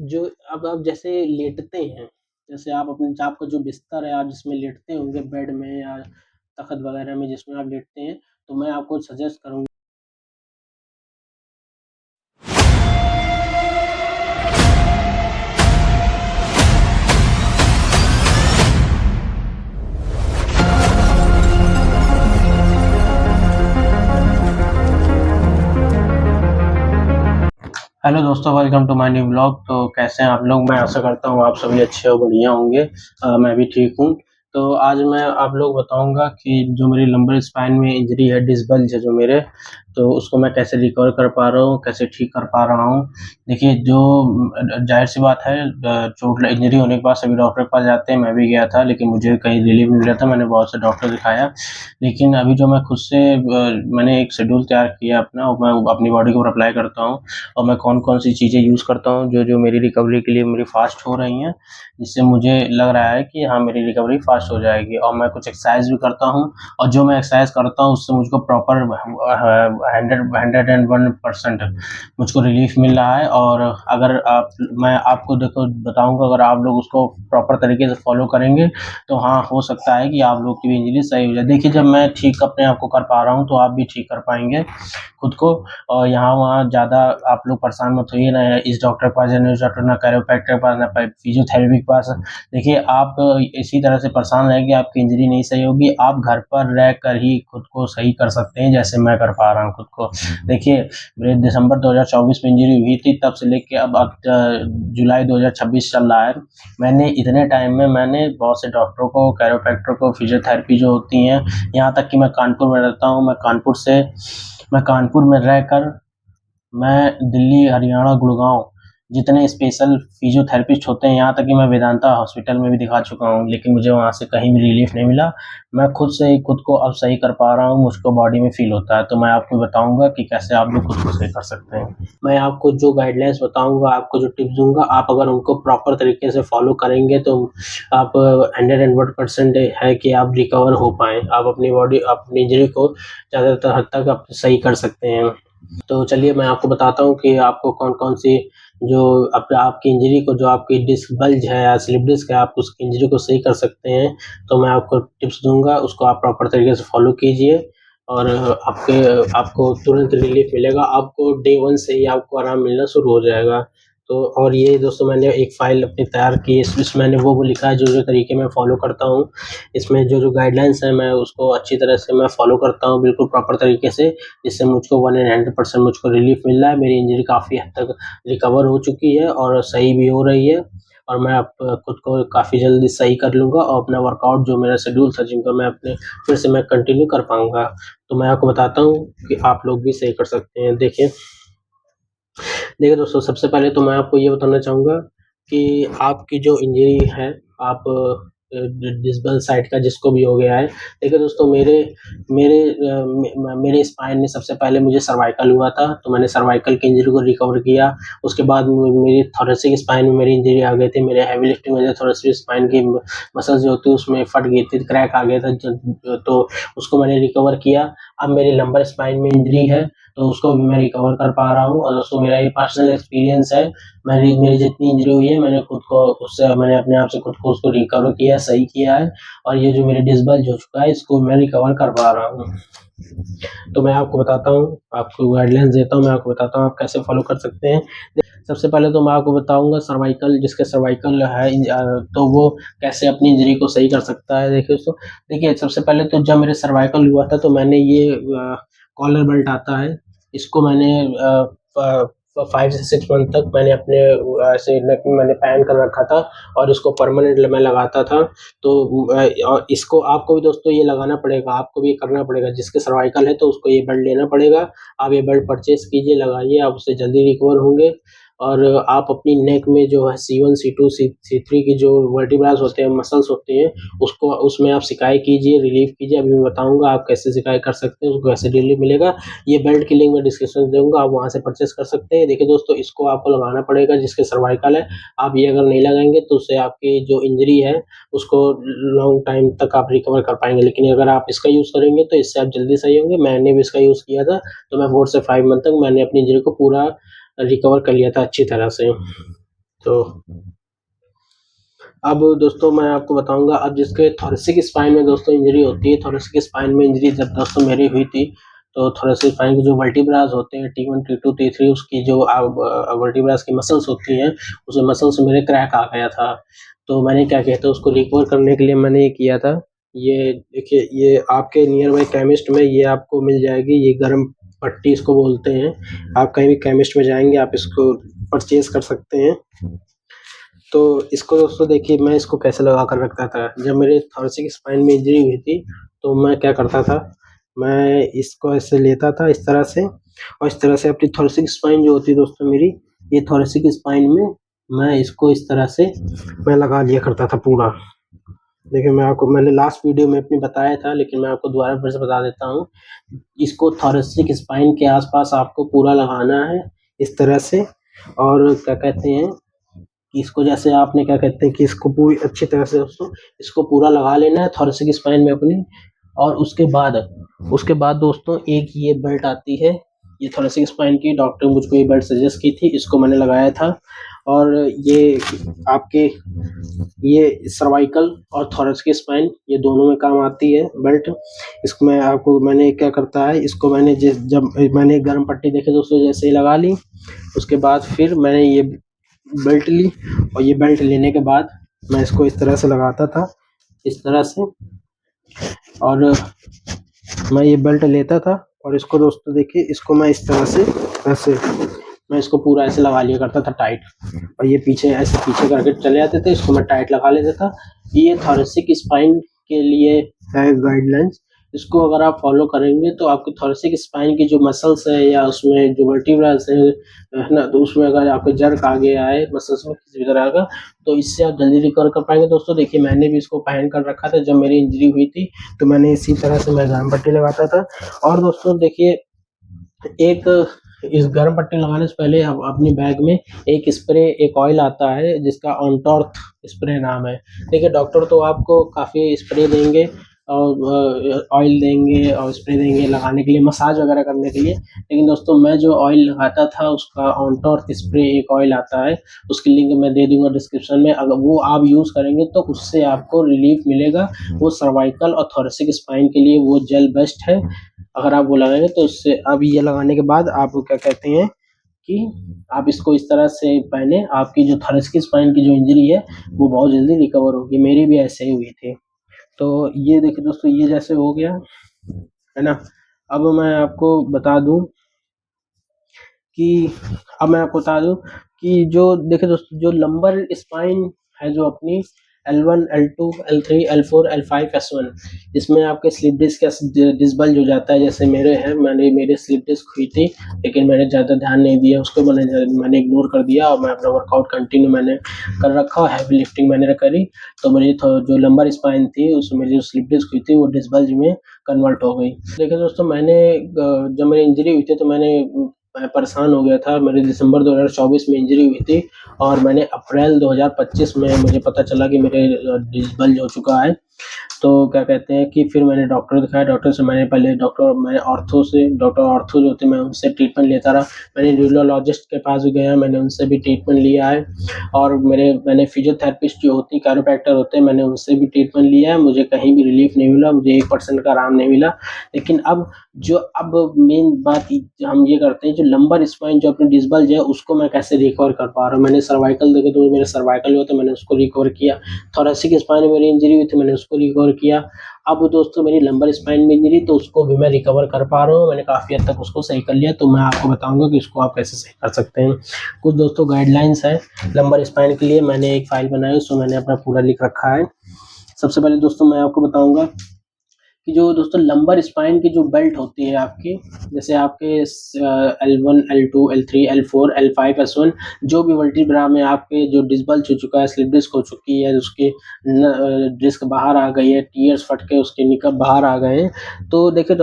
जो अब आप जैसे लेटते हैं, जैसे आप अपने आपका जो बिस्तर है, आप जिसमें लेटते होंगे बेड में या तख़्त वग़ैरह में जिसमें आप लेटते हैं, तो मैं आपको सजेस्ट करूँगा। हेलो दोस्तों, welcome to my new blog. तो कैसे हैं आप लोग? मैं आशा करता हूँ आप सभी अच्छे और बढ़िया होंगे। मैं भी ठीक हूँ। तो आज मैं आप लोग बताऊँगा कि जो मेरी लंबर स्पाइन में इंजरी है, डिस्क बल्ज है जो मेरे, तो उसको मैं कैसे रिकवर कर पा रहा हूँ, कैसे ठीक कर पा रहा हूँ। देखिए, जो ज़ाहिर-सी बात है, चोट इंजरी होने के बाद सभी डॉक्टर के पास जाते हैं, मैं भी गया था, लेकिन मुझे कहीं रिलीफ़ नहीं मिल रहा था। मैंने बहुत से डॉक्टर दिखाया, लेकिन अभी जो मैं खुद से मैंने एक शेड्यूल तैयार किया अपना, और मैं अपनी बॉडी के ऊपर अप्लाई करता हूँ, और मैं कौन-कौन सी चीज़ें यूज़ करता हूँ, जो मेरी रिकवरी के लिए मेरी फ़ास्ट हो रही हैं, जिससे मुझे लग रहा है कि हाँ, मेरी रिकवरी फ़ास्ट हो जाएगी। और मैं कुछ एक्सरसाइज़ भी करता हूँ, और जो मैं एक्सरसाइज़ करता हूँ, उससे मुझको प्रॉपर 101% मुझको रिलीफ़ मिल रहा है। और अगर मैं आपको देखो बताऊँगा, अगर आप लोग उसको प्रॉपर तरीके से फ़ॉलो करेंगे, तो हाँ, हो सकता है कि आप लोग की भी इंजरी सही हो जाए। देखिए, जब मैं ठीक अपने आप को कर पा रहा हूँ, तो आप भी ठीक कर पाएँगे खुद को। और यहाँ-वहाँ ज़्यादा आप लोग परेशान मत होइए, ना इस डॉक्टर के पास जाना, उस डॉक्टर, ना कैरोप्रैक्टर के पास, ना फिज़ियोथेरेपी के पास। देखिए, आप इसी तरह से परेशान रहेंगे, आपकी इंजरी नहीं सही होगी। आप घर पर रहकर ही खुद को सही कर सकते हैं, जैसे मैं कर पा रहा हूँ खुद को। देखिए, मेरे दिसंबर 2024 में इंजरी हुई थी, तब से लेके अब जुलाई 2026 चल रहा है। मैंने इतने टाइम में मैंने बहुत से डॉक्टरों को, कैरोप्रैक्टर को, फिज़ियोथेरेपी जो होती हैं, यहाँ तक कि मैं कानपुर में रहता हूँ, मैं कानपुर में रहकर मैं दिल्ली, हरियाणा, गुड़गाँव जितने स्पेशल फिज़ियोथेरेपिस्ट होते हैं, यहाँ तक कि मैं वेदांता हॉस्पिटल में भी दिखा चुका हूँ, लेकिन मुझे वहाँ से कहीं भी रिलीफ़ नहीं मिला। मैं खुद से ही खुद को अब सही कर पा रहा हूँ, मुझको बॉडी में फ़ील होता है। तो मैं आपको बताऊँगा कि कैसे आप लोग खुद को सही कर सकते हैं। मैं आपको जो गाइडलाइंस बताऊँगा, आपको जो टिप्स दूँगा, आप अगर उनको प्रॉपर तरीके से फ़ॉलो करेंगे, तो आप 101% है कि आप रिकवर हो पाएँ। आप अपनी इंजरी को ज़्यादातर हद तक आप सही कर सकते हैं। तो चलिए, मैं आपको बताता हूँ कि आपको कौन-कौन सी जो आपकी इंजरी को, जो आपकी डिस्क बल्ज है या स्लिप डिस्क है, आप उस इंजरी को सही कर सकते हैं। तो मैं आपको टिप्स दूँगा, उसको आप प्रॉपर तरीके से फ़ॉलो कीजिए, और आपको तुरंत रिलीफ़ मिलेगा। आपको डे 1 से ही आपको आराम मिलना शुरू हो जाएगा। तो और ये दोस्तों, मैंने एक फ़ाइल अपनी तैयार की है, इसमें मैंने वो लिखा है जो तरीके मैं फ़ॉलो करता हूँ। इसमें जो गाइडलाइंस हैं, मैं उसको अच्छी तरह से मैं फ़ॉलो करता हूँ, बिल्कुल प्रॉपर तरीके से, जिससे मुझको 100% मुझको रिलीफ़ मिल रहा है। मेरी इंजरी काफ़ी हद तक रिकवर हो चुकी है और सही भी हो रही है, और मैं अब खुद को काफ़ी जल्दी सही कर लूँगा, और अपना वर्कआउट जो मेरा शेड्यूल था जिम का, मैं अपने फिर से मैं कंटिन्यू कर पाऊँगा। तो मैं आपको बताता हूँ कि आप लोग भी सही कर सकते हैं। देखिए दोस्तों, सबसे पहले तो मैं आपको ये बताना चाहूँगा कि आपकी जो इंजरी है, आप डिस्बल साइड का जिसको भी हो गया है। देखिए दोस्तों, मेरे मेरे मेरे स्पाइन में सबसे पहले मुझे सर्वाइकल हुआ था, तो मैंने सर्वाइकल की इंजरी को रिकवर किया। उसके बाद मेरी थोरेसिक स्पाइन में मेरी इंजरी आ गई थी। मेरे हेवी लिफ्टिंग वजह से थोरेसिक स्पाइन की मसल्स जो होती है उसमें फट गई थी, क्रैक आ गया था, तो उसको मैंने रिकवर किया। अब मेरी लंबर स्पाइन में इंजरी है, तो उसको भी मैं रिकवर कर पा रहा हूँ। और दोस्तों, मेरा ये पर्सनल एक्सपीरियंस है। मेरी जितनी इंजरी हुई है, मैंने अपने आप से खुद को उसको रिकवर किया, सही किया है, और ये जो मेरे डिस्क बल्ज हो चुका है, इसको मैं रिकवर कर पा रहा हूँ। तो मैं आपको बताता हूँ, आपको गाइडलाइंस देता हूँ, मैं आपको बताता हूँ आप कैसे फ़ॉलो कर सकते हैं। सबसे पहले तो मैं आपको बताऊँगा, जिसके सर्वाइकल है, तो वो कैसे अपनी इंजरी को सही कर सकता है। देखिए, सबसे पहले तो जब मेरे सर्वाइकल हुआ था, तो मैंने ये कॉलर बेल्ट आता है, इसको मैंने 5 से 6 मंथ तक मैंने अपने ऐसे नेक में मैंने पहन कर रखा था, और इसको परमानेंट मैं लगाता था। तो और इसको आपको भी दोस्तों ये लगाना पड़ेगा, आपको भी ये करना पड़ेगा। जिसके सर्वाइकल है, तो उसको ये बेल्ट लेना पड़ेगा। आप ये बेल्ट परचेज़ कीजिए, लगाइए, आप उससे जल्दी रिकवर होंगे। और आप अपनी नेक में जो है C1, C2, C3 की जो वर्टिब्रास होते हैं, मसल्स होते हैं, उसमें आप सिकाई कीजिए, रिलीफ़ कीजिए। अभी मैं बताऊँगा आप कैसे सिकाई कर सकते हैं, उसको कैसे रिलीफ़ मिलेगा। ये बेल्ट की लिंक मैं डिस्क्रिप्शन में दूँगा, आप वहाँ से परचेज़ कर सकते हैं। देखिए दोस्तों, इसको आपको लगाना पड़ेगा जिसके सर्वाइकल है। आप ये अगर नहीं लगाएँगे, तो उससे आपकी जो इंजरी है, उसको लॉन्ग टाइम तक आप रिकवर कर पाएँगे। लेकिन अगर आप इसका यूज़ करेंगे, तो इससे आप जल्दी सही होंगे। मैंने भी इसका यूज़ किया था, तो मैं 4 से 5 मंथ तक मैंने अपनी इंजरी को पूरा रिकवर कर लिया था अच्छी तरह से। तो अब दोस्तों मैं आपको बताऊँगा, अब जिसके थोरेसिक स्पाइन में दोस्तों इंजरी होती है, थोरेसिक स्पाइन में इंजरी जब दोस्तों मेरी हुई थी, तो थोरेसिक स्पाइन के जो वर्टिब्रास होते हैं T1, T2, T3 उसकी जो वर्टिब्रास की मसल्स होती हैं, उस मसल्स में मेरे क्रैक आ गया था। तो मैंने क्या किया था, उसको रिकवर करने के लिए मैंने ये किया था, ये देखिए, ये आपके नियर बाय केमिस्ट में ये आपको मिल जाएगी, ये गर्म पट्टी इसको बोलते हैं। आप कहीं भी केमिस्ट में जाएँगे, आप इसको परचेज़ कर सकते हैं। तो इसको दोस्तों देखिए, मैं इसको कैसे लगा कर रखता था। जब मेरे थोरेसिक स्पाइन में इंजरी हुई थी, तो मैं क्या करता था, मैं इसको ऐसे लेता था इस तरह से, और इस तरह से अपनी थोरेसिक स्पाइन जो होती है दोस्तों मेरी, ये थोरेसिक स्पाइन में मैं इसको इस तरह से मैं लगा लिया करता था पूरा। देखिए, मैंने लास्ट वीडियो में अपनी बताया था, लेकिन मैं आपको दोबारा फिर से बता देता हूँ। इसको थोरेसिक स्पाइन के आस-पास आपको पूरा लगाना है इस तरह से, और क्या कहते हैं, इसको जैसे आपने क्या कहते हैं कि इसको पूरी अच्छी तरह से दोस्तों इसको पूरा लगा लेना है थोरेसिक स्पाइन में अपनी। और उसके बाद दोस्तों एक ये बेल्ट आती है, ये थोरेसिक स्पाइन की, डॉक्टर ने मुझको ये बेल्ट सजेस्ट की थी, इसको मैंने लगाया था। और ये आपके ये सर्वाइकल और थोरेसिक स्पाइन ये दोनों में काम आती है बेल्ट। इसको मैंने क्या करता है, इसको मैंने जब मैंने गर्म पट्टी देखी दोस्तों जैसे ही लगा ली, उसके बाद फिर मैंने ये बेल्ट ली, और ये बेल्ट लेने के बाद मैं इसको इस तरह से लगाता था, इस तरह से, और मैं ये बेल्ट लेता था, और इसको दोस्तों देखिए, इसको मैं इस तरह से ऐसे मैं इसको पूरा ऐसे लगा लिया करता था टाइट, और ये पीछे ऐसे पीछे करके चले जाते थे, इसको मैं टाइट लगा लेता था। ये थोरेसिक स्पाइन के लिए है गाइडलाइंस। इसको अगर आप फॉलो करेंगे तो आपकी थोरेसिक स्पाइन की जो मसल्स है, या उसमें जो वर्टिब्रास है ना, तो उसमें अगर आपको जर्क आ गया है मसल्स में किसी भी तरह का, तो इससे आप जल्दी रिकवर कर पाएंगे। दोस्तों देखिए, मैंने भी इसको पहन कर रखा था जब मेरी इंजरी हुई थी, तो मैंने इसी तरह से मैं गर्म पट्टी लगाता था। और दोस्तों देखिए, एक इस गर्म पट्टी लगाने से पहले हम अपनी बैग में एक ऑयल आता है जिसका ऑनटॉर्थ स्प्रे नाम है। देखिए, डॉक्टर तो आपको काफ़ी स्प्रे देंगे और ऑयल देंगे और स्प्रे देंगे लगाने के लिए, मसाज वगैरह करने के लिए, लेकिन दोस्तों मैं जो ऑयल लगाता था उसका ऑनटॉर्थ स्प्रे एक ऑयल आता है, उसकी लिंक मैं दे दूंगा डिस्क्रिप्शन में। अगर वो आप यूज़ करेंगे तो उससे आपको रिलीफ मिलेगा। वो सर्वाइकल और थोरेसिक स्पाइन के लिए वो जेल बेस्ट है। अगर आप वो लगाएंगे तो उससे, अब ये लगाने के बाद आप क्या कहते हैं कि आप इसको इस तरह से पहने, आपकी जो थोरेसिक स्पाइन की जो इंजरी है वो बहुत जल्दी रिकवर होगी। मेरी भी ऐसे ही हुई थी। तो ये देखिए दोस्तों, ये जैसे हो गया है ना। अब मैं आपको बता दूं कि अब मैं आपको बता दूं कि जो देखिए दोस्तों, जो लंबर स्पाइन है जो अपनी L1, L2, L3, L4, L5, S1, इसमें आपके स्लिप डिस्क का डिसबल्ज हो जाता है, जैसे मेरे स्लिप डिस्क हुई थी, लेकिन मैंने ज़्यादा ध्यान नहीं दिया उसको, मैंने इग्नोर कर दिया, और मैं अपना वर्कआउट कंटिन्यू मैंने कर रखा, हैवी लिफ्टिंग मैंने करी, तो मेरी जो लंबर स्पाइन थी उसमें मेरी जो स्लिप डिस्क हुई थी वो डिसबल्ज में कन्वर्ट हो गई। देखिए दोस्तों, जब मेरी इंजरी हुई थी तो मैं परेशान हो गया था। मेरी दिसंबर 2024 में इंजरी हुई थी, और मैंने अप्रैल 2025 में मुझे पता चला कि मेरे डिसबल्ज हो चुका है। तो क्या कहते हैं कि फिर मैंने डॉक्टर दिखाया, डॉक्टर ऑर्थो जो थे, मैं उनसे ट्रीटमेंट लेता रहा। मैंने न्यूरोलॉजिस्ट के पास भी गया, मैंने उनसे भी ट्रीटमेंट लिया है, और मैंने फिजियोथेरेपिस्ट जो होती कैरोप्रैक्टर होते हैं, मैंने उनसे भी ट्रीटमेंट लिया है। मुझे कहीं भी रिलीफ नहीं मिला, मुझे 1% का आराम नहीं मिला। लेकिन अब मेन बात हम ये करते हैं, जो लंबर स्पाइन जो अपनी डिसबल्ज है उसको मैं कैसे रिकवर कर पा रहा हूँ। मैंने सर्वाइकल देखे तो मेरे सर्वाइकल हुआ, तो मैंने उसको रिकवर किया। थोरेसिक स्पाइन में मेरी इंजरी हुई थी, मैंने उसको रिकवर किया। अब दोस्तों मेरी लंबर स्पाइन में इंजरी, तो उसको भी मैं रिकवर कर पा रहा हूँ, मैंने काफ़ी हद तक उसको सही कर लिया। तो मैं आपको बताऊंगा कि उसको आप कैसे सही कर सकते हैं। कुछ दोस्तों गाइडलाइंस है लंबर स्पाइन के लिए, मैंने एक फाइल बनाई, उसमें मैंने अपना पूरा लिख रखा है। सबसे पहले दोस्तों मैं आपको बताऊंगा कि जो दोस्तों लंबर स्पाइन की जो बेल्ट होती है आपकी, जैसे आपके L1, L2, L3, L4, L5, S1, जो भी वर्टिब्रा में आपके जो डिसबल्ज हो चुका है, स्लिप डिस्क हो चुकी है, उसके डिस्क बाहर आ गई है, टीयर्स फट के उसके निकब बाहर आ गए हैं, तो देखिए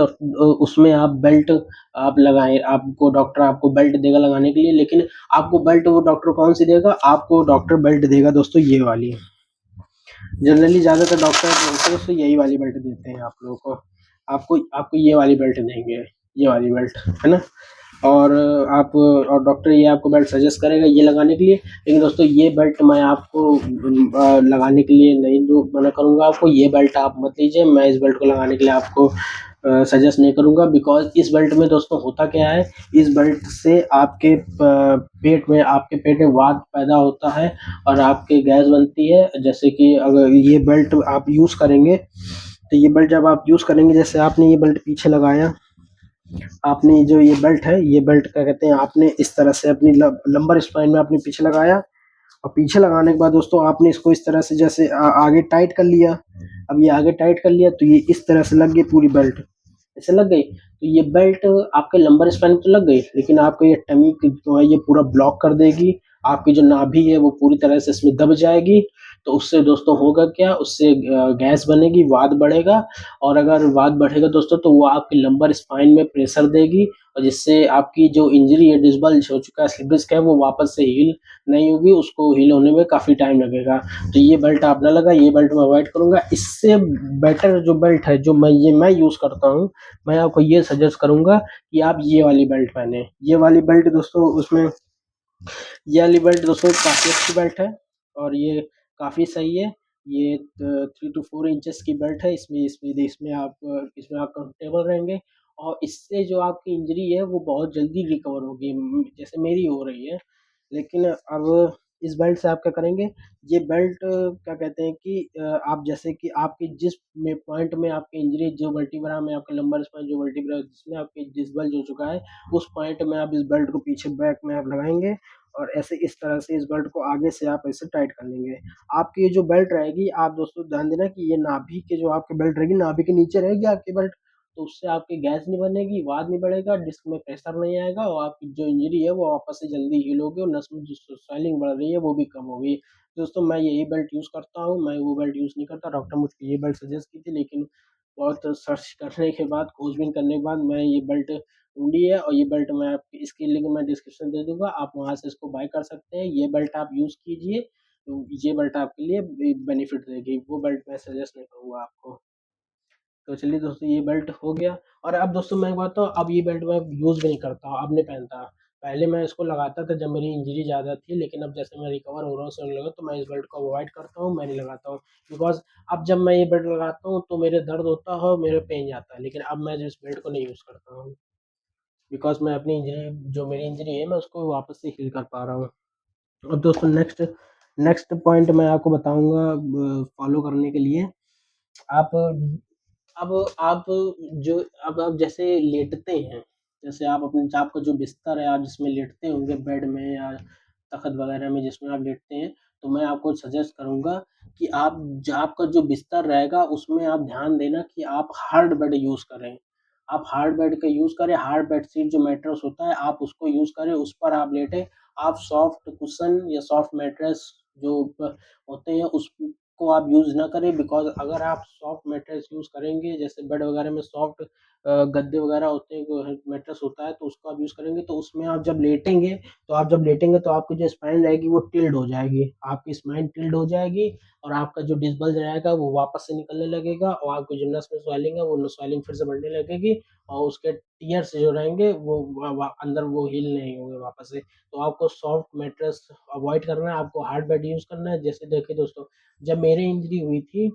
उसमें आप बेल्ट आप लगाएं, आपको डॉक्टर आपको बेल्ट देगा लगाने के लिए। लेकिन आपको बेल्ट वो डॉक्टर कौन सी देगा, आपको डॉक्टर बेल्ट देगा दोस्तों ये वाली। जनरली ज़्यादातर डॉक्टर तो यही वाली बेल्ट देते हैं आप लोगों को। आपको आपको ये वाली बेल्ट देंगे, ये वाली बेल्ट, है ना। और आप और डॉक्टर ये आपको बेल्ट सजेस्ट करेगा ये लगाने के लिए। लेकिन दोस्तों ये बेल्ट मैं आपको लगाने के लिए नहीं मना करूँगा आपको, ये बेल्ट आप मत लीजिए, मैं इस बेल्ट को लगाने के लिए आपको सजेस्ट नहीं करूँगा। बिकॉज़ इस बेल्ट में दोस्तों होता क्या है, इस बेल्ट से आपके पेट में वात पैदा होता है और आपके गैस बनती है। जैसे कि अगर ये बेल्ट आप यूज़ करेंगे, तो ये बेल्ट जब आप यूज़ करेंगे, जैसे आपने ये बेल्ट पीछे लगाया, आपने जो ये बेल्ट है, ये बेल्ट क्या कहते हैं, आपने इस तरह से अपनी लंबर स्पाइन में आपने पीछे लगाया, और पीछे लगाने के बाद दोस्तों आपने इसको इस तरह से जैसे आगे टाइट कर लिया। अब ये आगे टाइट कर लिया तो ये इस तरह से लग गई पूरी बेल्ट, ऐसे लग गई। तो ये बेल्ट आपके लंबर स्पैन तो लग गई, लेकिन आपका ये टमी जो है ये पूरा ब्लॉक कर देगी। आपकी जो नाभि है वो पूरी तरह से इसमें दब जाएगी। तो उससे दोस्तों होगा क्या, उससे गैस बनेगी, वात बढ़ेगा, और अगर वात बढ़ेगा दोस्तों तो वो आपके लंबर स्पाइन में प्रेशर देगी, और जिससे आपकी जो इंजरी है, डिसबल्ज हो चुका है, स्लिप डिस्क है, वो वापस से हील नहीं होगी, उसको हील होने में काफ़ी टाइम लगेगा। तो ये बेल्ट आप ना लगा, ये बेल्ट मैं अवॉइड करूँगा। इससे बेटर जो बेल्ट है जो मैं यूज़ करता हूँ, मैं आपको ये सजेस्ट करूँगा कि आप ये वाली बेल्ट पहने। ये वाली बेल्ट दोस्तों उसमें ये वाली बेल्ट दोस्तों काफ़ी अच्छी बेल्ट है, और ये काफ़ी सही है। ये 3 to 4 इंचेस की बेल्ट है। इसमें आप कंफर्टेबल रहेंगे, और इससे जो आपकी इंजरी है वो बहुत जल्दी रिकवर होगी, जैसे मेरी हो रही है। लेकिन अब इस बेल्ट से आप क्या करेंगे, ये बेल्ट क्या कहते हैं कि आप जैसे कि आपके जिस में पॉइंट में आपकी इंजरी, जो वर्टिब्रा में आपका लंबर स्पाइन, जो वर्टिब्रा जिसमें आपके डिसबल्ज हो चुका है, उस पॉइंट में आप इस बेल्ट को पीछे बैक में आप लगाएँगे, और ऐसे इस तरह से इस बेल्ट को आगे से आप ऐसे टाइट कर लेंगे। आपकी ये जो बेल्ट रहेगी, आप दोस्तों ध्यान देना कि ये नाभि के जो आपकी बेल्ट रहेगी, नाभि के नीचे रहेगी आपकी बेल्ट, तो उससे आपकी गैस नहीं बनेगी, वात नहीं बढ़ेगा, डिस्क में प्रेशर नहीं आएगा, और आपकी जो इंजरी है वो वापस से जल्दी हील होगी, और नस में जो स्वेलिंग बढ़ रही है वो भी कम होगी। दोस्तों मैं यही बेल्ट यूज़ करता हूँ, मैं वो बेल्ट यूज़ नहीं करता। डॉक्टर मुझको ये बेल्ट सजेस्ट की थी, लेकिन बहुत सर्च करने के बाद, खोजबीन करने के बाद मैं ये बेल्ट ढूँढी है, और ये बेल्ट मैं आपको इसकी लिंक मैं डिस्क्रिप्शन दे दूँगा, आप वहाँ से इसको बाय कर सकते हैं। ये बेल्ट आप यूज़ कीजिए, तो ये बेल्ट आपके लिए बेनिफिट देगी। वो बेल्ट मैं सजेस्ट नहीं करूँगा आपको। तो चलिए दोस्तों ये बेल्ट हो गया। और अब दोस्तों मैं एक बात बताऊँ, अब ये बेल्ट मैं यूज़ भी नहीं करता हूँ, अब नहीं पहनता। पहले मैं इसको लगाता था जब मेरी इंजरी ज़्यादा थी, लेकिन अब जैसे मैं रिकवर हो रहा हूँ उससे लगा, तो मैं इस बेल्ट को अवॉइड करता हूँ, मैं नहीं लगाता हूँ। बिकॉज़ अब जब मैं ये बेल्ट लगाता हूँ तो मेरे दर्द होता है और मेरे पेन जाता है, लेकिन अब मैं इस बेल्ट को नहीं यूज़ करता हूँ। बिकॉज़ मैं अपनी इंजरी, जो मेरी इंजरी है, मैं उसको वापस से हील कर पा रहा हूँ। अब दोस्तों नेक्स्ट नेक्स्ट पॉइंट मैं आपको बताऊँगा फॉलो करने के लिए। आप अब आप जो अब आप जैसे लेटते हैं, जैसे आप अपने आपका जो बिस्तर है, आप जिसमें लेटते होंगे बेड में या तख़्त वग़ैरह में जिसमें आप लेटते हैं, तो मैं आपको सजेस्ट करूँगा कि आपका जो बिस्तर रहेगा उसमें आप ध्यान देना कि आप हार्ड बेड यूज़ करें। आप हार्ड बेड का यूज़ करें, हार्ड बेडशीट जो मैट्रेस होता है आप उसको यूज़ करें, उस पर आप लेटें। आप सॉफ्ट कुशन या सॉफ्ट मैट्रेस जो होते हैं उसको आप यूज़ ना करें। बिकॉज़ अगर आप सॉफ्ट मैट्रेस यूज़ करेंगे, जैसे बेड वगैरह में सॉफ्ट गद्दे वगैरह होते हैं, जो है मैट्रेस होता है, तो उसको आप यूज़ करेंगे, तो उसमें आप जब लेटेंगे तो आपकी जो स्पाइन रहेगी वो टिल्ड हो जाएगी। आपकी स्पाइन टिल्ड हो जाएगी, और आपका जो डिस्क बल्ज रहेगा वो वापस से निकलने लगेगा, और आपकी जो नस में स्वेलिंग है वो स्वेलिंग फिर से बढ़ने लगेगी, और उसके टियर्स जो रहेंगे वो अंदर वो हील नहीं होंगे वापस से। तो आपको सॉफ्ट मैट्रेस अवॉइड करना है, आपको हार्ड बेड यूज़ करना है। जैसे देखिए दोस्तों, जब मेरी इंजरी हुई थी,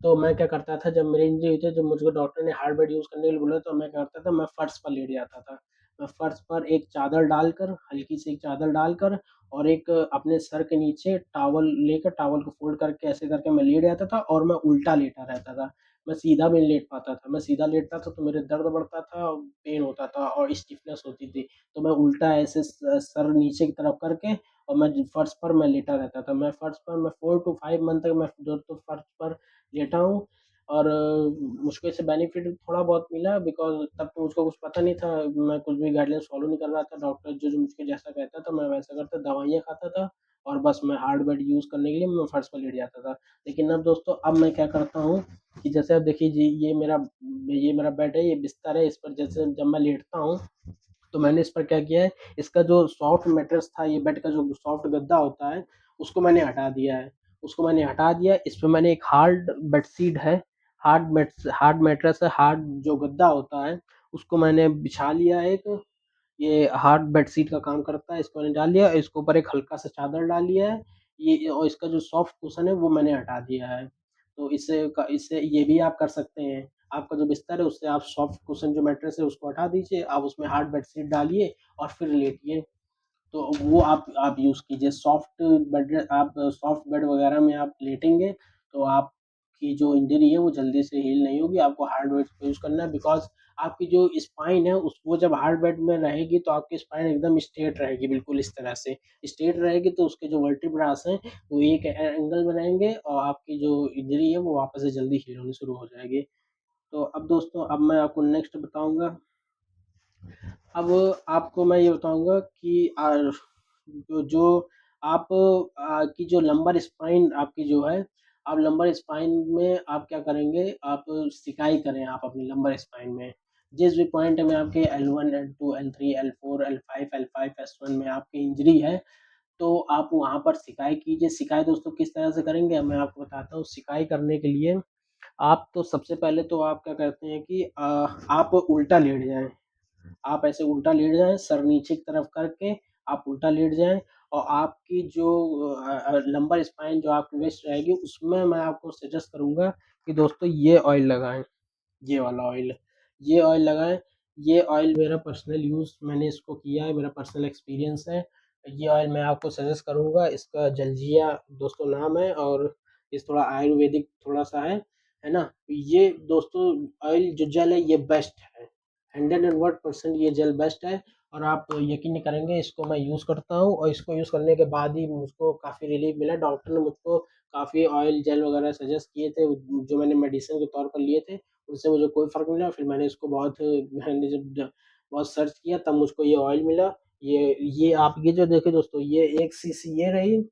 तो मैं क्या करता था, जब मेरी इंजरी हुई थी, जब मुझको डॉक्टर ने हार्ड बेड यूज़ करने के लिए बोला, तो मैं क्या करता था, मैं फर्श पर लेट जाता था। मैं फर्श पर एक चादर डालकर, हल्की सी एक चादर डालकर, और एक अपने सर के नीचे टॉवल लेकर, टॉवल को फ़ोल्ड करके ऐसे करके मैं लेट जाता था, और मैं उल्टा लेटा रहता था। मैं सीधा भी नहीं लेट पाता था। मैं सीधा लेटता था तो मेरे दर्द बढ़ता था, पेन होता था और स्टिफ़नेस होती थी। तो मैं उल्टा ऐसे सर नीचे की तरफ करके, और मैं फर्श पर मैं लेटा रहता था। मैं फर्श पर मैं 4 टू 5 मंथ तक मैं जो तो फर्श पर लेटा हूँ, और मुझको इससे बेनिफिट थोड़ा बहुत मिला, बिकॉज़ तब तो मुझको कुछ पता नहीं था, मैं कुछ भी गाइडलाइंस फ़ॉलो नहीं कर रहा था। डॉक्टर जो-जो मुझको जैसा कहता था मैं वैसा करता, दवाइयाँ खाता था, और बस मैं हार्ड बेड यूज़ करने के लिए मैं फर्श पर लेट जाता था। लेकिन अब दोस्तों, अब मैं क्या करता हूँ कि जैसे अब देखिए जी, ये मेरा बेड है, ये बिस्तर है, इस पर जैसे जब मैं लेटता हूँ, तो मैंने इस पर क्या किया है, इसका जो सॉफ्ट मैट्रेस था, ये बेड का जो सॉफ्ट गद्दा होता है, उसको मैंने हटा दिया है। उसको मैंने हटा दिया, इस पे मैंने एक हार्ड बेडशीट है, हार्ड मैट्रेस है, हार्ड जो गद्दा होता है, उसको मैंने बिछा लिया एक, ये हार्ड बेडशीट का काम करता है, इसको मैंने डाल लिया, इसके ऊपर एक हल्का-सा चादर डाल लिया है, ये और इसका जो सॉफ्ट कुशन है वो मैंने हटा दिया है। तो इससे ये भी आप कर सकते हैं। आपका जो बिस्तर है उससे आप सॉफ्ट कुशन जो मैट्रेस है उसको हटा दीजिए, आप उसमें हार्ड बेडशीट डालिए और फिर लेटिए। तो वो आप यूज़ कीजिए। सॉफ्ट बेड वगैरह में आप लेटेंगे तो आपकी जो इंजरी है वो जल्दी से हील नहीं होगी। आपको हार्ड बेड का यूज़ करना है, बिकॉज़ आपकी जो स्पाइन है उस वो जब हार्ड बेड में रहेगी तो आपकी स्पाइन एकदम स्ट्रेट रहेगी, बिल्कुल इस तरह से। स्ट्रेट रहेगी तो उसके जो वर्टिब्रास हैं वो एक एंगल में रहेंगे और आपकी जो इंजरी है वो वापस से जल्दी हील होनी शुरू हो जाएगी। तो अब दोस्तों, अब मैं आपको नेक्स्ट बताऊँगा। अब आपको मैं ये बताऊँगा कि जो जो आप की जो लंबर स्पाइन आपकी जो है, आप लंबर स्पाइन में आप क्या करेंगे, आप सिकाई करें आप अपनी लंबर स्पाइन में। जिस भी पॉइंट में आपके L1, L2, L3, L4, L5, S1 में आपकी इंजरी है, तो आप वहाँ पर सिकाई कीजिए। सिकाई दोस्तों किस तरह से करेंगे, अब मैं आपको बताता हूँ। सिकाई करने के लिए आप तो सबसे पहले तो आप क्या करते हैं कि आप उल्टा लेट जाएँ। आप ऐसे उल्टा लेट जाएँ, सर नीचे की तरफ करके आप उल्टा लेट जाएँ और आपकी जो लंबर स्पाइन जो आपकी वेस्ट रहेगी, उसमें मैं आपको सजेस्ट करूँगा कि दोस्तों ये ऑयल लगाएँ, ये वाला ऑयल। ये ऑयल लगाएँ, ये ऑयल मेरा पर्सनल यूज़ मैंने इसको किया है, मेरा पर्सनल एक्सपीरियंस है। ये ऑयल मैं आपको सजेस्ट करूँगा, इसका जलजिया दोस्तों नाम है और इस थोड़ा आयुर्वेदिक थोड़ा-सा है ना? ये दोस्तों ऑयल जो जेल है ये बेस्ट है। 101% ये जेल बेस्ट है और आप यकीन नहीं करेंगे, इसको मैं यूज़ करता हूँ और इसको यूज़ करने के बाद ही मुझको काफ़ी रिलीफ़ मिला। डॉक्टर ने मुझको काफ़ी ऑयल जेल वगैरह सजेस्ट किए थे, जो मैंने मेडिसिन के तौर पर लिए थे, उससे मुझे कोई फ़र्क नहीं लगा। फिर मैंने इसको मैंने जब बहुत सर्च किया तब मुझको ये ऑयल मिला। ये आप ये जो देखिए दोस्तों, ये 1 सीसी ये रही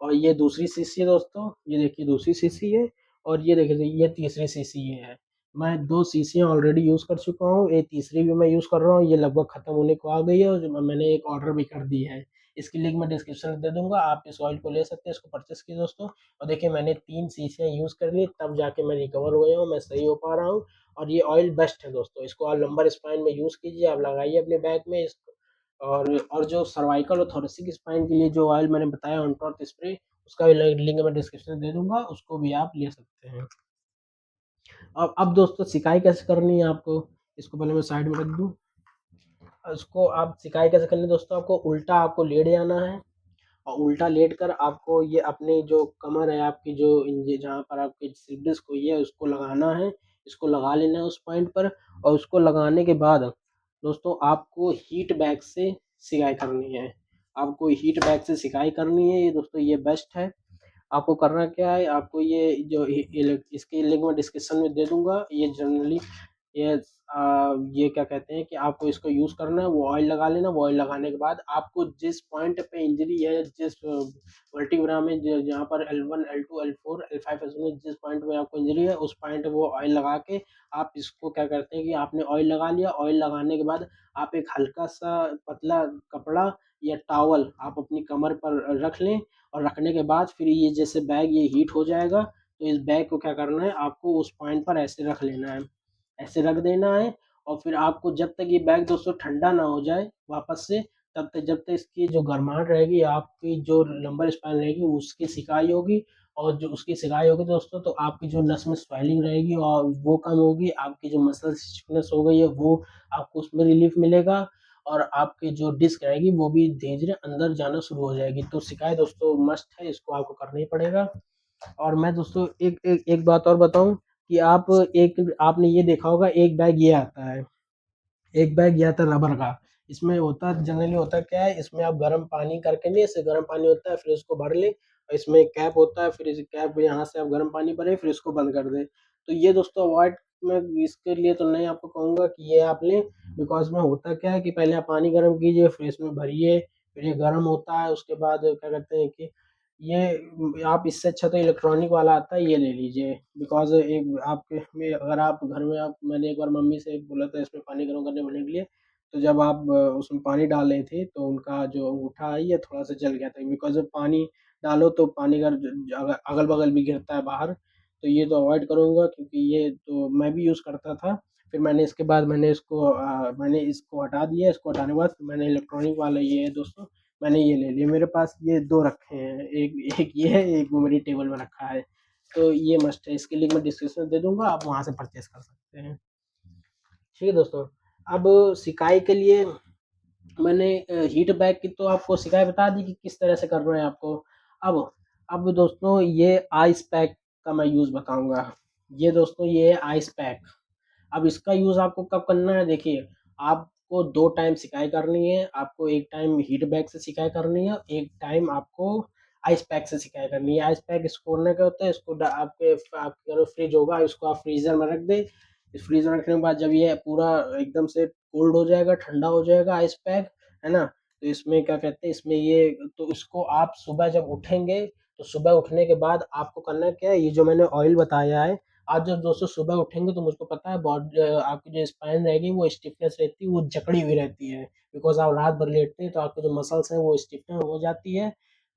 और ये दूसरी शीशी है दोस्तों, ये देखिए दूसरी शीशी है और ये देखिए ये तीसरी शीशी ये है। मैं 2 शीशियाँ ऑलरेडी यूज़ कर चुका हूँ, ये तीसरी भी मैं यूज़ कर रहा हूँ, ये लगभग खत्म होने को आ गई है और जो मैंने एक ऑर्डर भी कर दी है। इसकी लिंक मैं डिस्क्रिप्शन में दे दूँगा, आप इस ऑयल को ले सकते हैं, इसको परचेज़ कीजिए दोस्तों। और देखिए मैंने 3 शीशियाँ यूज़ कर ली तब जाके मैं रिकवर हुआ हूँ, मैं सही हो पा रहा हूँ और ये ऑयल बेस्ट है दोस्तों। इसको आप लंबर स्पाइन में यूज़ कीजिए, आप लगाइए अपने बैक में इसको। और जो सर्वाइकल और थोरेसिक स्पाइन के लिए जो ऑयल मैंने बताया ऑन टॉप स्प्रे, उसका भी लिंक मैं डिस्क्रिप्शन में दे दूँगा, उसको भी आप ले सकते हैं। अब दोस्तों सिकाई कैसे करनी है आपको, इसको पहले मैं साइड में रख दूँ। इसको आप सिकाई कैसे करनी है दोस्तों, आपको उल्टा आपको लेट जाना है और उल्टा लेट कर आपको ये अपनी जो कमर है आपकी जो जहाँ पर आपकी स्लिप डिस्क हुई है उसको लगाना है। इसको लगा लेना है उस पॉइंट पर और उसको लगाने के बाद दोस्तों आपको हीट बैग से सिकाई करनी है। आपको हीट बैग से सिकाई करनी है, ये दोस्तों ये बेस्ट है। आपको करना क्या है, आपको ये जो इसकी लिंक मैं डिस्क्रिप्शन में दे दूंगा। ये जनरली ये ये क्या कहते हैं कि आपको इसको यूज़ करना है, वो ऑयल लगा लेना। वो ऑयल लगाने के बाद आपको जिस पॉइंट पे इंजरी है, जिस वर्टिब्रा में जहाँ पर L1, L2, L4, L5, S1 जिस पॉइंट पे आपको इंजरी है उस पॉइंट पे वो ऑयल लगा के आप इसको क्या करते हैं कि आपने ऑयल लगा लिया। ऑयल लगाने के बाद आप एक हल्का सा पतला कपड़ा या टॉवल आप अपनी कमर पर रख लें और रखने के बाद फिर ये जैसे बैग ये हीट हो जाएगा तो इस बैग को क्या करना है, आपको उस पॉइंट पर ऐसे रख लेना है, ऐसे रख देना है। और फिर आपको जब तक ये बैग दोस्तों ठंडा ना हो जाए वापस से, तब तक जब तक इसकी जो गर्माहट रहेगी, आपकी जो लंबर स्पाइन रहेगी उसकी सिकाई होगी। और जो उसकी सिकाई होगी दोस्तों तो आपकी जो नस में स्वेलिंग रहेगी और वो कम होगी, आपकी जो मसल सिकनेस हो गई है वो आपको उसमें रिलीफ मिलेगा और आपकी जो डिस्क रहेगी वो भी धीरे-धीरे अंदर जाना शुरू हो जाएगी। तो सिकाई दोस्तों मस्ट है, इसको आपको करना ही पड़ेगा। और मैं दोस्तों एक बात और बताऊँ कि आपने ये देखा होगा, एक बैग ये आता है, एक बैग ये आता है रबर का। इसमें होता जनरली होता क्या है, इसमें आप गर्म पानी करके लें, इससे गर्म पानी होता है फिर उसको भर लें और इसमें एक कैप होता है, फिर इस कैप यहाँ से आप गर्म पानी भरें फिर इसको बंद कर दें। तो ये दोस्तों अवॉइड मैं इसके लिए तो नहीं आपको कहूँगा कि ये आप लें, बिकॉज़ में होता क्या है कि पहले आप पानी गर्म कीजिए, फिर इसमें भरिए, फिर ये गर्म होता है, उसके बाद क्या कहते हैं कि ये आप इससे अच्छा तो इलेक्ट्रॉनिक वाला आता है, ये ले लीजिए। बिकॉज़ एक आपके में अगर आप घर में आप मैंने एक बार मम्मी से बोला था इसमें पानी गर्म करने भरने के लिए, तो जब आप उसमें पानी डाल रहे थे तो उनका जो अंगूठा है ये थोड़ा-सा जल गया था, बिकॉज़ जब पानी डालो तो पानी अगर अगल-बगल भी गिरता है बाहर, तो ये तो अवॉइड करूँगा क्योंकि ये तो मैं भी यूज़ करता था। फिर मैंने इसके बाद मैंने इसको हटा दिया। इसको हटाने के बाद फिर मैंने इलेक्ट्रॉनिक वाला ये है दोस्तों, मैंने ये ले लिया। मेरे पास ये 2 रखे हैं, एक एक ये है, एक वो मेरी टेबल में रखा है। तो ये मस्ट है, इसके लिंक मैं डिस्क्रिप्शन में दे दूँगा, आप वहाँ से परचेज़ कर सकते हैं। ठीक है दोस्तों। अब सिकाई के लिए मैंने हीट बैग की तो आपको सिकाई बता दी कि किस तरह से करना है आपको। अब अब दोस्तों ये आइस पैक का मैं यूज़ बताऊँगा। ये दोस्तों ये है आइस पैक। अब इसका यूज़ आपको कब करना है, देखिए, आपको 2 टाइम सिकाई करनी है। आपको एक टाइम हीट बैग से सिकाई करनी है, एक टाइम आपको आइस पैक से सिकाई करनी है। आइस पैक इसको करना क्या होता है, इसको आपके घर में फ्रिज होगा, इसको आप फ्रीज़र में रख दें। इस फ्रीज़र में रखने के बाद जब ये पूरा एकदम से कोल्ड हो जाएगा, ठंडा हो जाएगा आइस पैक, है ना? तो इसमें क्या कहते हैं, इसमें ये तो इसको आप सुबह जब उठेंगे, तो सुबह उठने के बाद आपको करना क्या है, ये जो मैंने ऑयल बताया है, आज जब दोस्तों सुबह उठेंगे तो मुझको पता है आपकी जो स्पाइन रहेगी वो स्टिफनेस रहती है, वो जकड़ी हुई रहती है। बिकॉज़ आप रात भर लेटते हैं तो आपके जो मसल्स हैं वो स्टिफनर हो जाती है।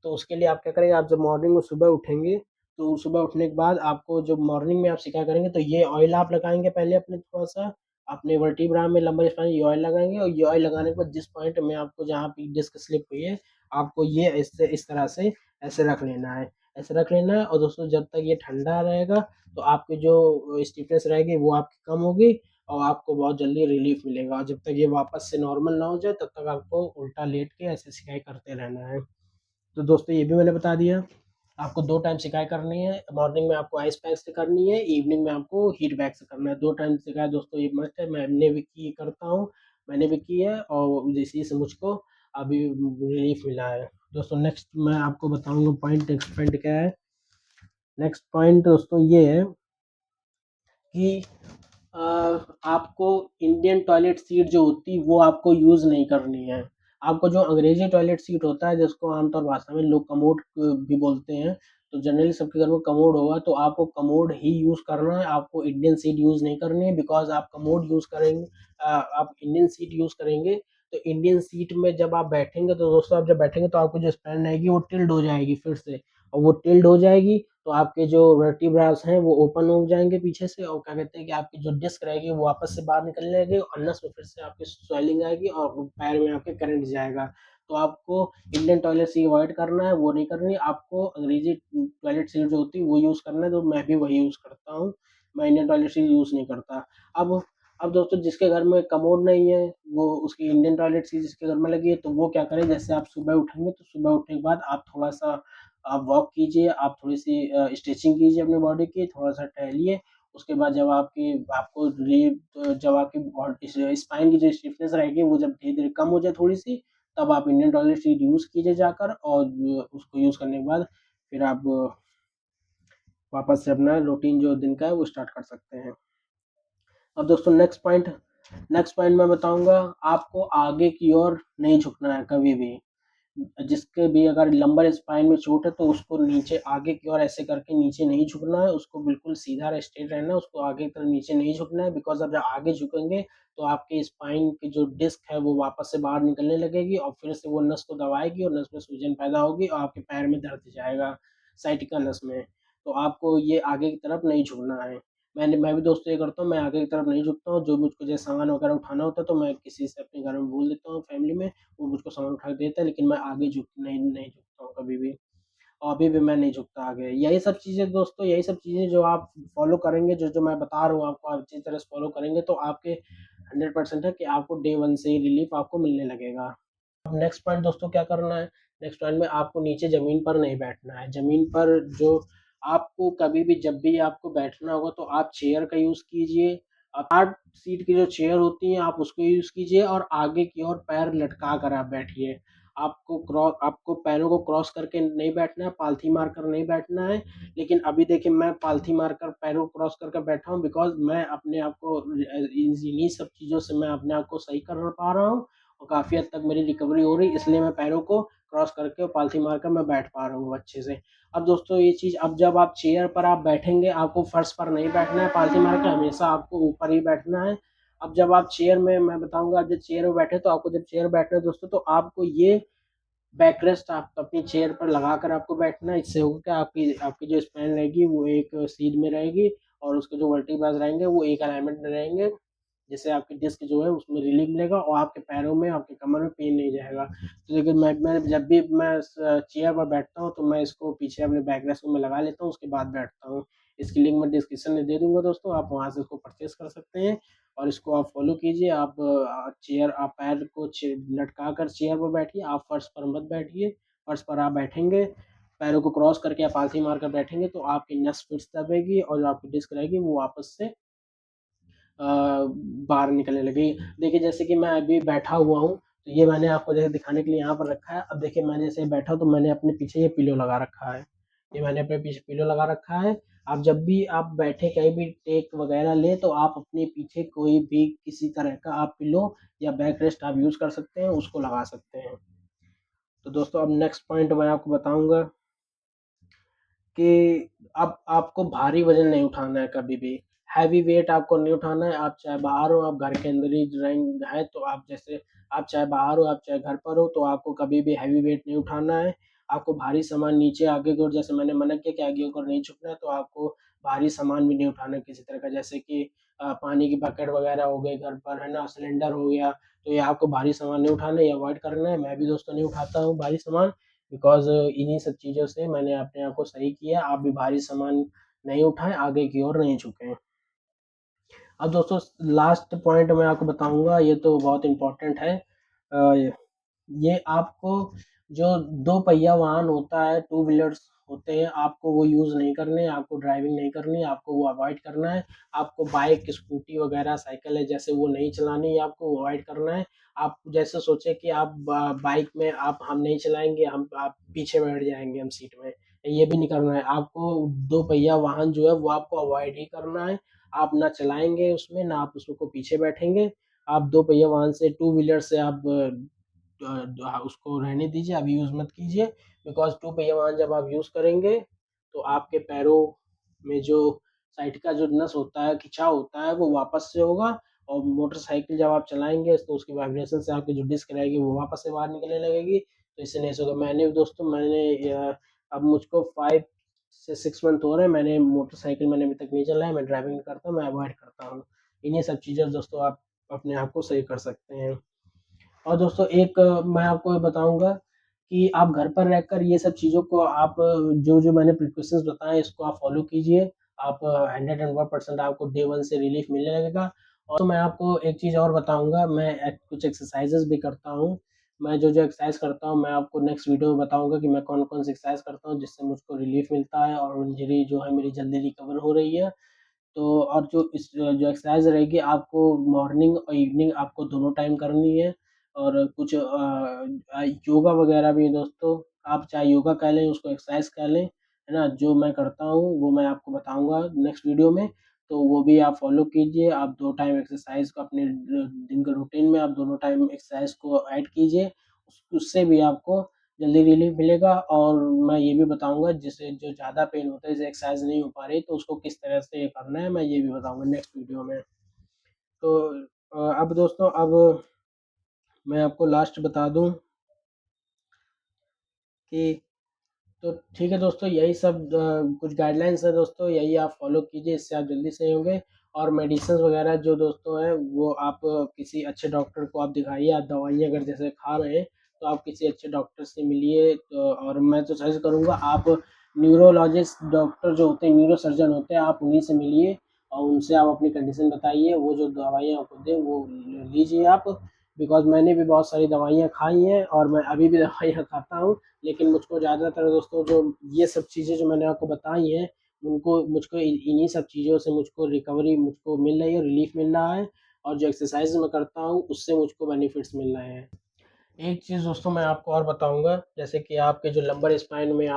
तो उसके लिए आप क्या करेंगे, आप जब मॉर्निंग में सुबह उठेंगे, तो सुबह उठने के बाद आपको जब मॉर्निंग में आप सिकाई करेंगे तो ये ऑयल आप लगाएँगे पहले अपने थोड़ा-सा, अपने वर्टिब्रा में लंबे स्पाइन ये ऑयल लगाएँगे, और ये ऑयल लगाने के बाद जिस पॉइंट में आपको जहाँ पे डिस्क स्लिप हुई है, आपको ये इससे इस तरह से ऐसे रख लेना है। ऐसे रख लेना है, और दोस्तों जब तक ये ठंडा रहेगा तो आपकी जो स्टिफनेस रहेगी वो आपकी कम होगी, और आपको बहुत जल्दी रिलीफ मिलेगा। और जब तक ये वापस से नॉर्मल ना हो जाए तब तक आपको उल्टा लेट के ऐसे सिकाई करते रहना है। तो दोस्तों ये भी मैंने बता दिया। आपको 2 टाइम सिकाई करनी है, मॉर्निंग में आपको आइस पैक से करनी है, इवनिंग में आपको हीट बैग से करना है। 2 टाइम सिकाई दोस्तों ये मस्ट है, मैंने भी की करता हूँ, मैंने भी की है, और इसी से मुझको अभी रिलीफ मिला है। दोस्तों नेक्स्ट मैं आपको बताऊँगा पॉइंट, नेक्स्ट पॉइंट क्या है? नेक्स्ट पॉइंट दोस्तों ये है कि अ, आपको इंडियन टॉयलेट सीट जो होती है वो आपको यूज़ नहीं करनी है। आपको जो अंग्रेज़ी टॉयलेट सीट होता है जिसको आमतौर भाषा में लोग कमोड भी बोलते हैं, तो जनरली सबके घर में कमोड होगा, तो आपको कमोड ही यूज़ करना है, आपको इंडियन सीट यूज़ नहीं करनी है। बिकॉज़ आप कमोड यूज़ करेंगे, आप इंडियन सीट यूज़ करेंगे, तो इंडियन सीट में जब आप बैठेंगे तो दोस्तों आप जब बैठेंगे तो आपकी जो स्पाइन रहेगी वो टिल्ट हो जाएगी फिर से, और वो टिल्ट हो जाएगी तो आपके जो वर्टिब्रास हैं वो ओपन हो जाएँगे पीछे से, और क्या कहते हैं कि आपकी जो डिस्क रहेगी वो वापस से बाहर निकलने लगेगी, और नस में फिर से आपकी स्वेलिंग आएगी और पैर में आपके करंट जाएगा। तो आपको इंडियन टॉयलेट सीट अवॉइड करना है, वो नहीं करनी है। आपको अंग्रेज़ी टॉयलेट सीट जो होती है वो यूज़ करना है, तो मैं भी वही यूज़ करता हूँ। मैं इंडियन टॉयलेट सीट यूज़ नहीं करता। अब अब दोस्तों जिसके घर में कमोड नहीं है, वो उसकी इंडियन टॉयलेट सीट जिसके घर में लगी है, तो वो क्या करे, जैसे आप सुबह उठेंगे तो सुबह उठने के बाद आप थोड़ा-सा आप वॉक कीजिए, आप थोड़ी-सी स्ट्रेचिंग कीजिए अपनी बॉडी की, थोड़ा-सा टहलिए। उसके बाद जब आपको जब आपकी इस स्पाइन की जो स्टिफनेस रहेगी वो जब धीरे-धीरे कम हो जाए थोड़ी-सी, तब आप इंडियन टॉयलेट सीट यूज़ कीजिए जाकर, और उसको यूज़ करने के बाद फिर आप वापस से अपना रूटीन जो दिन का है वो स्टार्ट कर सकते हैं। अब दोस्तों नेक्स्ट पॉइंट मैं बताऊँगा, आपको आगे की ओर नहीं झुकना है कभी भी। जिसके भी अगर लंबर स्पाइन में चोट है तो उसको नीचे आगे की ओर ऐसे करके नीचे नहीं झुकना है, उसको बिल्कुल सीधा स्ट्रेट रहना है, उसको आगे की तरफ नीचे नहीं झुकना है। बिकॉज़ आप जब आगे झुकेंगे तो आपके स्पाइन की जो डिस्क है वो वापस से बाहर निकलने लगेगी, और फिर से वो नस को दबाएगी और नस में सूजन पैदा होगी और आपके पैर में दर्द जाएगा साइटिका नस में। तो आपको ये आगे की तरफ नहीं झुकना है। मैं भी दोस्तों ये करता हूँ, मैं आगे की तरफ नहीं झुकता हूँ। जो मुझको जैसे सामान वगैरह उठाना होता है तो मैं किसी से अपने घर में बोल देता हूँ फैमिली में, वो मुझको सामान उठा के देता है, लेकिन मैं आगे झुक नहीं झुकता हूँ कभी भी, और अभी भी मैं नहीं झुकता आगे। यही सब चीज़ें दोस्तों, यही सब चीज़ें जो आप फ़ॉलो करेंगे, जो मैं बता रहा हूँ आपको, आप अच्छी तरह से फ़ॉलो करेंगे तो आपके 100% है कि आपको डे 1 से ही रिलीफ़ आपको मिलने लगेगा। अब नेक्स्ट पॉइंट दोस्तों क्या करना है, नेक्स्ट पॉइंट में आपको नीचे ज़मीन पर नहीं बैठना है। ज़मीन पर जो आपको कभी भी जब भी आपको बैठना होगा तो आप चेयर का यूज़ कीजिए। 8 सीट की जो चेयर होती हैं आप उसको यूज़ कीजिए, और आगे की ओर पैर लटका कर आप बैठिए। आपको पैरों को क्रॉस करके नहीं बैठना है, पालथी मारकर नहीं बैठना है। लेकिन अभी देखिए मैं पालथी मारकर पैरों को क्रॉस करके बैठा हूँ, बिकॉज़ मैं अपने आप को इन्हीं सब चीज़ों से मैं अपने आप को सही कर पा रहा हूँ, और काफ़ी हद तक मेरी रिकवरी हो रही है, इसलिए मैं पैरों को क्रॉस करके और पालथी मारकर मैं बैठ पा रहा हूँ अच्छे से। अब दोस्तों ये चीज़, अब जब आप चेयर पर आप बैठेंगे, आपको फर्श पर नहीं बैठना है पालथी मार के, हमेशा आपको ऊपर ही बैठना है। अब जब आप चेयर में, मैं बताऊँगा, आप जब चेयर में बैठे तो आपको जब चेयर में बैठना है दोस्तों, तो आपको ये बैक रेस्ट आप अपनी चेयर पर लगाकर आपको बैठना है। इससे होगा क्या, आपकी आपकी जो स्पाइन रहेगी वो एक सीध में रहेगी, और उसके जो वर्टिब्रास रहेंगे वो एक अलाइनमेंट में रहेंगे। जिससे आपकी डिस्क जो है उसमें रिलीफ मिलेगा और आपके पैरों में, आपके कमर में पेन नहीं जाएगा। तो देखिए मैं जब भी मैं चेयर पर बैठता हूँ तो मैं इसको पीछे अपने बैक रेस्ट में लगा लेता हूँ, उसके बाद बैठता हूँ। इसकी लिंक मैं डिस्क्रिप्शन में दे दूँगा दोस्तों, आप वहाँ से इसको परचेज़ कर सकते हैं और इसको आप फ़ॉलो कीजिए। आप आप पैर को लटका कर चेयर पर बैठिए, आप फर्श पर मत बैठिए। फर्श पर आप बैठेंगे, पैरों को क्रॉस करके आप पालथी मारकर बैठेंगे तो आपकी नस फिट्स दबेगी और जो आपकी डिस्क रहेगी वो वापस से बाहर निकलने लगेगी। देखिए जैसे कि मैं अभी बैठा हुआ हूँ, तो ये मैंने आपको जैसे दिखाने के लिए यहाँ पर रखा है। अब देखिए मैं जैसे बैठा हूँ तो मैंने अपने पीछे ये पिलो लगा रखा है। ये मैंने अपने पीछे पिलो लगा रखा है। आप जब भी आप बैठे कहीं भी टेक वगैरह लें तो आप अपने पीछे कोई भी किसी तरह का आप पिलो या बैक रेस्ट आप यूज़ कर सकते हैं, उसको लगा सकते हैं। तो दोस्तों अब नेक्स्ट पॉइंट मैं आपको बताऊँगा कि अब आपको भारी वज़न नहीं उठाना है कभी भी, हैवी वेट आपको नहीं उठाना है। आप चाहे बाहर हो, आप घर के अंदर ही हैं तो आप जैसे आप चाहे बाहर हो, आप चाहे घर पर हो, तो आपको कभी भी हैवी वेट नहीं उठाना है। आपको भारी सामान नीचे आगे की ओर जैसे मैंने मना किया कि आगे की ओर नहीं झुकना है, तो आपको भारी सामान भी नहीं उठाना है किसी तरह का, जैसे कि पानी की बकेट वग़ैरह हो गई घर पर, है ना? सिलेंडर हो गया, तो ये आपको भारी सामान नहीं उठाना है, ये अवॉइड करना है। मैं भी दोस्तों नहीं उठाता हूँ भारी सामान। बिकॉज़ इन्हीं सब चीज़ों से मैंने अपने आप को सही किया। आप भी भारी सामान नहीं उठाएँ, आगे की ओर नहीं झुकें। अब दोस्तों लास्ट पॉइंट मैं आपको बताऊँगा, ये तो बहुत इम्पोर्टेंट है। ये आपको जो 2 पहिया वाहन होता है, टू व्हीलर्स होते हैं, आपको वो यूज़ नहीं करने हैं, आपको ड्राइविंग नहीं करनी है, आपको वो अवॉइड करना है। आपको बाइक, स्कूटी वगैरह, साइकिल है जैसे वो नहीं चलानी है, आपको अवॉइड करना है। आप जैसे सोचें कि आप बाइक में हम नहीं चलाएँगे, आप पीछे बैठ जाएँगे हम सीट में, ये भी नहीं करना है। आपको 2 पहिया वाहन जो है वो आपको अवॉइड ही करना है। आप ना चलाएँगे उसमें, ना आप उसको पीछे बैठेंगे। आप 2 पहिया वाहन से, टू व्हीलर से आप उसको रहने दीजिए, आप यूज़ मत कीजिए। बिकॉज़ 2 पहिया वाहन जब आप यूज़ करेंगे, तो आपके पैरों में जो साइड का जो नस होता है, खिंचाव होता है, वो वापस से होगा और मोटरसाइकिल जब आप चलाएँगे तो उसकी वाइब्रेशन से आपकी जो डिस्क रहेगी वो वापस से बाहर निकलने लगेगी, तो इससे नहीं होगा। अब मुझको 5 से 6 मंथ हो रहे हैं, मैंने मोटरसाइकिल मैंने अभी तक नहीं चलाया, मैं ड्राइविंग नहीं करता, मैं अवॉइड करता हूँ। इन्हीं सब चीज़ें दोस्तों आप अपने आप को सही कर सकते हैं। और दोस्तों एक मैं आपको ये बताऊँगा कि आप घर पर रहकर ये सब चीज़ों को आप जो-जो मैंने प्रिकॉशंस बताए इसको आप फ़ॉलो कीजिए। आप 101% आपको डे 1 से रिलीफ़ मिलने लगेगा। और तो मैं आपको एक चीज़ और बताऊँगा, मैं कुछ एक्सरसाइज़ेज़ भी करता हूँ। मैं जो-जो एक्सरसाइज़ करता हूँ, मैं आपको नेक्स्ट वीडियो में बताऊँगा कि मैं कौन-कौन सी एक्सरसाइज़ करता हूँ, जिससे मुझको रिलीफ़ मिलता है और इंजरी जो है मेरी जल्दी रिकवर हो रही है। तो और जो एक्सरसाइज़ रहेगी आपको मॉर्निंग और इवनिंग आपको दोनों टाइम करनी है और कुछ योगा वगैरह भी दोस्तों, आप चाहे योगा कह लें, उसको एक्सरसाइज़ कह लें, है ना? जो मैं करता हूँ, वो मैं आपको बताऊँगा नेक्स्ट वीडियो में, तो वो भी आप फ़ॉलो कीजिए। आप 2 टाइम एक्सरसाइज़ को अपने दिन के रूटीन में आप दोनों टाइम एक्सरसाइज़ को ऐड कीजिए। उससे भी आपको जल्दी रिलीफ़ मिलेगा और मैं ये भी बताऊँगा जिसे जो ज़्यादा पेन होता है, जैसे एक्सरसाइज़ नहीं हो पा रही, तो उसको किस तरह से करना है, मैं ये भी बताऊँगा नेक्स्ट वीडियो में। तो अब दोस्तों अब मैं आपको लास्ट बता दूँ कि तो ठीक है दोस्तों, यही सब कुछ गाइडलाइंस है दोस्तों, यही आप फ़ॉलो कीजिए, इससे आप जल्दी सही होंगे। और मेडिसिन्स वगैरह जो दोस्तों हैं, वो आप किसी अच्छे डॉक्टर को आप दिखाइए। आप दवाइयाँ अगर जैसे खा रहे हैं, तो आप किसी अच्छे डॉक्टर से मिलिए। तो और मैं तो सजेस्ट करूँगा आप न्यूरोलॉजिस्ट डॉक्टर जो होते हैं, न्यूरोसर्जन होते हैं, आप उन्हीं से मिलिए और उनसे आप अपनी कंडीशन बताइए। वो जो दवाइयाँ आपको दें, वो लीजिए आप। बिकॉज़ मैंने भी बहुत सारी दवाइयाँ खाई हैं और मैं अभी भी दवाइयाँ खाता हूँ। लेकिन मुझको ज़्यादातर दोस्तों जो ये सब चीज़ें जो मैंने आपको बताई हैं, उनको मुझको इन्हीं सब चीज़ों से मुझको रिकवरी मुझको मिल रही है, रिलीफ़ मिल रहा है और जो एक्सरसाइज़ मैं करता हूँ, उससे मुझको बेनिफिट्स मिल रहे हैं। एक चीज़ दोस्तों मैं आपको और बताऊँगा, जैसे कि आपके जो लंबर स्पाइन में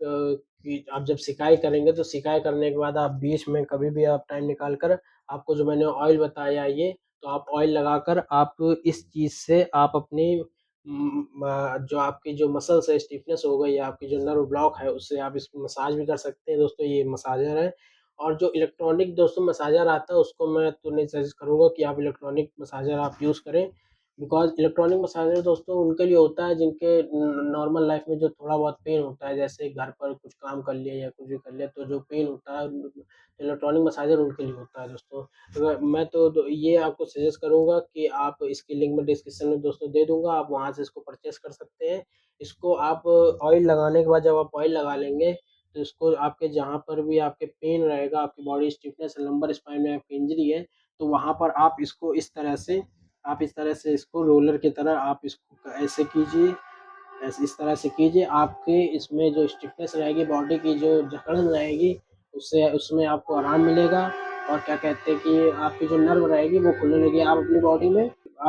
कि आप जब सिकाई करेंगे, तो सिकाई करने के बाद आप बीच में कभी भी आप टाइम निकाल कर आपको जो मैंने ऑयल बताया ये, तो आप ऑयल लगाकर आप इस चीज़ से आप अपनी जो आपकी जो मसल्स है, स्टिफ़नेस हो गई या आपकी जो नर्व ब्लॉक है, उससे आप इसको मसाज भी कर सकते हैं दोस्तों, ये मसाजर है। और जो इलेक्ट्रॉनिक दोस्तों मसाजर आता है, उसको मैं तो नहीं सजेस्ट करूँगा कि आप इलेक्ट्रॉनिक मसाजर आप यूज़ करें। बिकॉज़ इलेक्ट्रॉनिक मसाजर दोस्तों उनके लिए होता है जिनके नॉर्मल लाइफ में जो थोड़ा बहुत पेन होता है, जैसे घर पर कुछ काम कर लिया या कुछ भी कर लिया तो जो पेन होता है इलेक्ट्रॉनिक मसाजर उनके लिए होता है दोस्तों। मैं तो ये आपको सजेस्ट करूँगा कि आप इसकी लिंक मैं डिस्क्रिप्शन में दोस्तों दे दूँगा, आप वहाँ से इसको परचेज़ कर सकते हैं। इसको आप ऑयल लगाने के बाद जब आप ऑयल लगा लेंगे, तो इसको आपके जहाँ पर भी आपके पेन रहेगा, आपकी बॉडी स्टिफनेस, लंबर स्पाइन में आपकी इंजरी है, तो वहाँ पर आप इस तरह से इसको रोलर की तरह आप इसको ऐसे कीजिए, ऐसे इस तरह से कीजिए, आपके इसमें जो स्टिफनेस रहेगी, बॉडी की जो जकड़न रहेगी, उससे उसमें आपको आराम मिलेगा और क्या कहते हैं कि आपकी जो नर्व रहेगी वो खुलने लगेगी। आप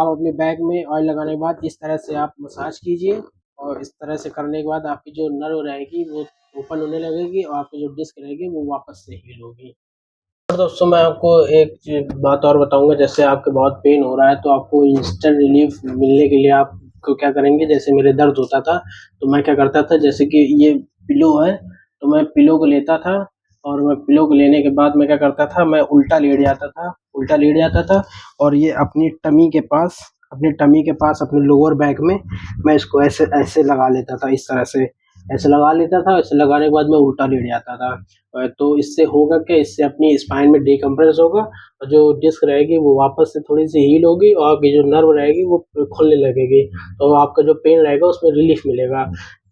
अपनी बैक में ऑयल लगाने के बाद इस तरह से आप मसाज कीजिए और इस तरह से करने के बाद आपकी जो नर्व रहेगी वो ओपन होने लगेगी और आपकी जो डिस्क रहेगी वो वापस से हील होगी। और दोस्तों मैं आपको एक बात और बताऊँगा, जैसे आपके बहुत पेन हो रहा है तो आपको इंस्टेंट रिलीफ मिलने के लिए आपको क्या करेंगे, जैसे मेरे दर्द होता था तो मैं क्या करता था, जैसे कि ये पिलो है तो मैं पिलो को लेता था और मैं पिलो को लेने के बाद मैं क्या करता था, मैं उल्टा लेट जाता था और ये अपनी टमी के पास अपने लोअर बैक में मैं इसको ऐसे ऐसे लगा लेता था, इस तरह से ऐसे लगा लेता था। ऐसे लगाने के बाद मैं उल्टा लेट जाता था। तो इससे होगा क्या, इससे अपनी स्पाइन में डिकम्प्रेस होगा और जो डिस्क रहेगी वो वापस से थोड़ी-सी हील होगी और आपकी जो नर्व रहेगी वो खुलने लगेगी। तो आपका जो पेन रहेगा उसमें रिलीफ़ मिलेगा।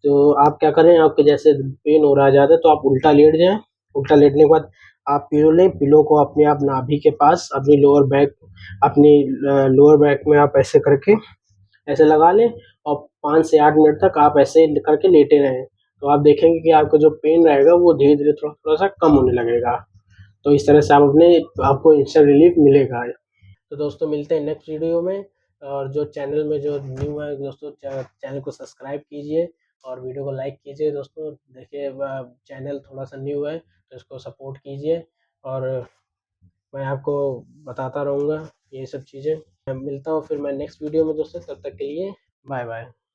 तो आप क्या करें, आपके जैसे पेन हो रहा है ज़्यादा तो आप उल्टा लेट जाएँ। उल्टा लेटने के बाद आप पिलो लें, पिलो को अपने आप नाभि के पास अपनी लोअर बैक में आप ऐसे करके ऐसे लगा लें और 5 से 8 मिनट तक आप ऐसे करके लेटे रहें। तो आप देखेंगे कि आपका जो पेन रहेगा वो धीरे-धीरे थोड़ा-सा कम होने लगेगा। तो इस तरह से आपको इंस्टेंट रिलीफ मिलेगा। तो दोस्तों मिलते हैं नेक्स्ट वीडियो में, और जो चैनल में जो न्यू है दोस्तों चैनल को सब्सक्राइब कीजिए और वीडियो को लाइक कीजिए दोस्तों। देखिए चैनल थोड़ा-सा न्यू है तो इसको सपोर्ट कीजिए और मैं आपको बताता रहूँगा ये सब चीज़ें। मैं मिलता हूँ फिर मैं नेक्स्ट वीडियो में दोस्तों, तब तक के लिए बाय बाय।